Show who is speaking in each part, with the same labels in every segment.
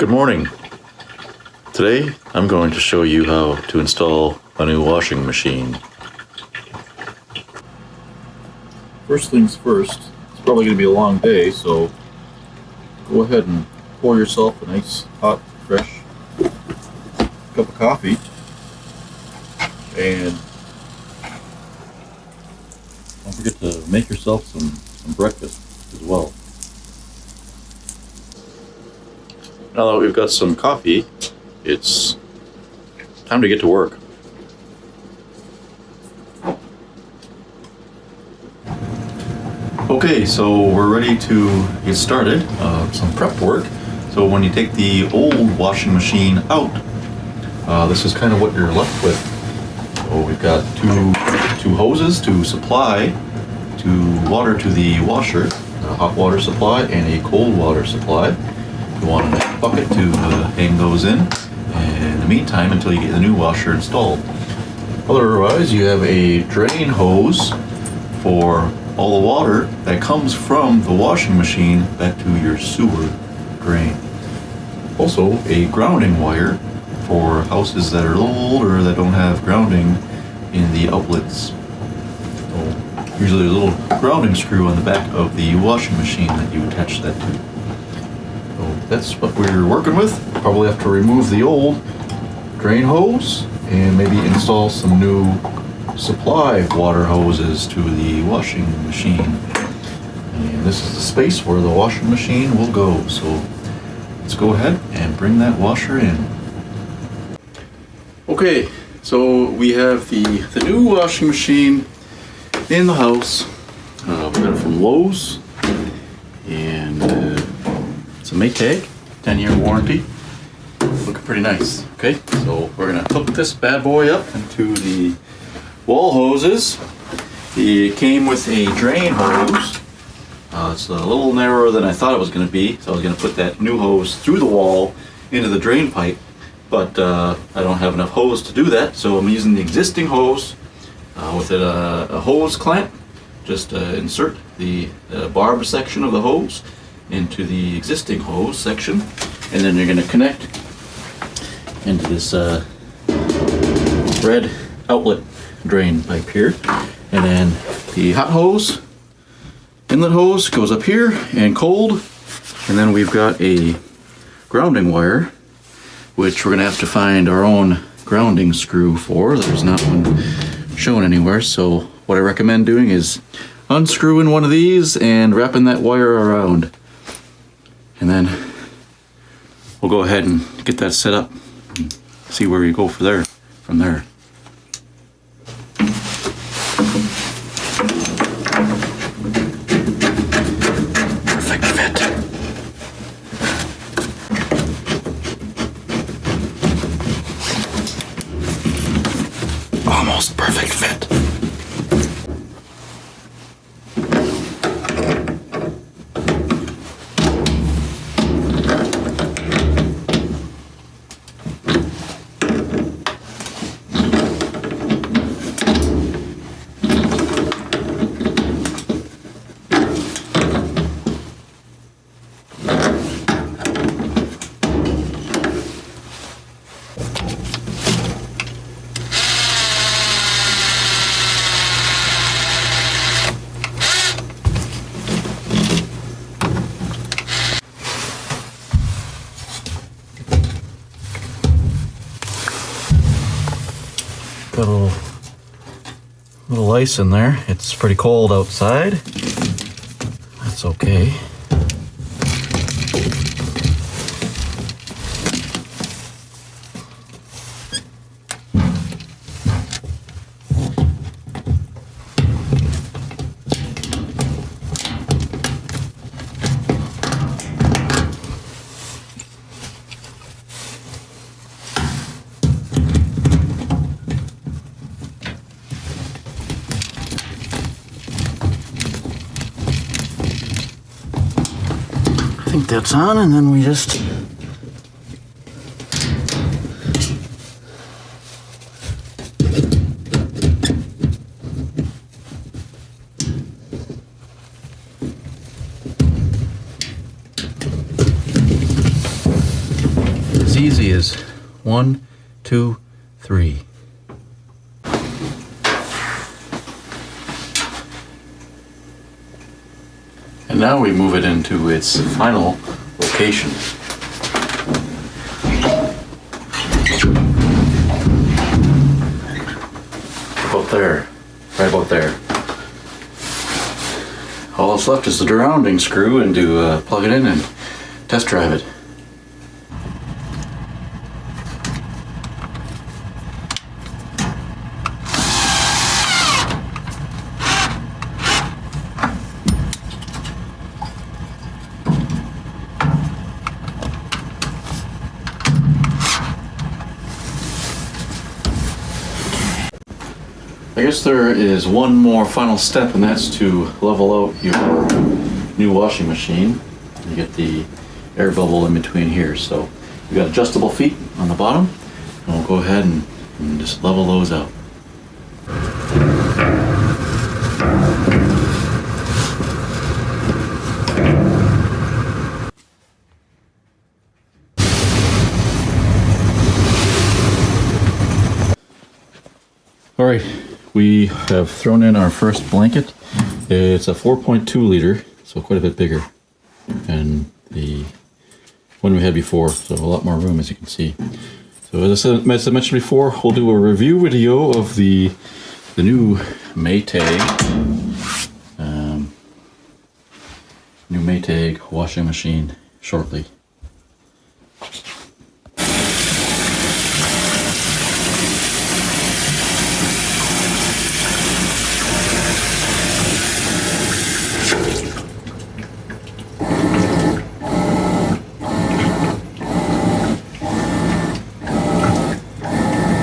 Speaker 1: Good morning. Today I'm going to show you how to install a new washing machine. First things first, it's probably going to be a long day, so go ahead and pour yourself a nice hot, fresh cup of coffee, and don't forget to make yourself some breakfast as well. Now that we've got some coffee, it's time to get to work. Okay, so we're ready to get started. Some prep work. So when you take the old washing machine out, this is kind of what you're left with. So we've got two hoses to supply to water to the washer, a hot water supply and a cold water supply. You want a nice bucket to hang those in the meantime until you get the new washer installed. Otherwise, you have a drain hose for all the water that comes from the washing machine back to your sewer drain. Also, a grounding wire for houses that are a little older that don't have grounding in the outlets. So, usually there's a little grounding screw on the back of the washing machine that you attach that to. So that's what we're working with. Probably have to remove the old drain hose and maybe install some new supply water hoses to the washing machine. And this is the space where the washing machine will go. So let's go ahead and bring that washer in. Okay, so we have the new washing machine in the house. We got it from Lowe's, and it's a Maytag, 10-year warranty. Looking pretty nice. Okay, so we're gonna hook this bad boy up into the wall hoses. It came with a drain hose. It's a little narrower than I thought it was going to be, so I was going to put that new hose through the wall into the drain pipe, but I don't have enough hose to do that, so I'm using the existing hose with a hose clamp. Just insert the barb section of the hose into the existing hose section, and then you're going to connect into this red outlet drain pipe here, and then the hot hose inlet hose goes up here and cold, and then we've got a grounding wire which we're gonna have to find our own grounding screw for. There's not one shown anywhere, so what I recommend doing is unscrewing one of these and wrapping that wire around, and then we'll go ahead and get that set up and see where you go from there. Perfect fit. Almost perfect fit. Got a little ice in there. It's pretty cold outside. That's okay. I think that's on, and then we just easy as 1, 2, 3. And now we move it into its final location. About there, right about there. All that's left is the grounding screw and to plug it in and test drive it. I guess there is one more final step, and that's to level out your new washing machine. You get the air bubble in between here. So we got adjustable feet on the bottom, and we'll go ahead and just level those out. All right. We have thrown in our first blanket. It's a 4.2 liter, so quite a bit bigger than the one we had before, so a lot more room, as you can see. So as I mentioned before, we'll do a review video of the new Maytag, washing machine shortly.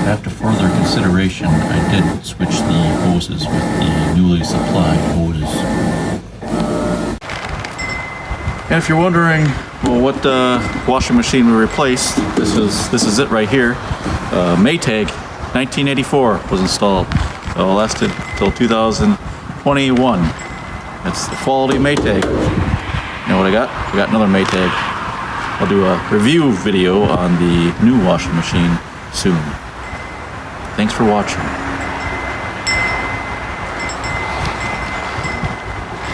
Speaker 1: After further consideration, I did switch the hoses with the newly supplied hoses. And if you're wondering, well, what washing machine we replaced, this is it right here. Maytag 1984 was installed. So it lasted till 2021. That's the quality Maytag. You know what I got? I got another Maytag. I'll do a review video on the new washing machine soon. Thanks for watching.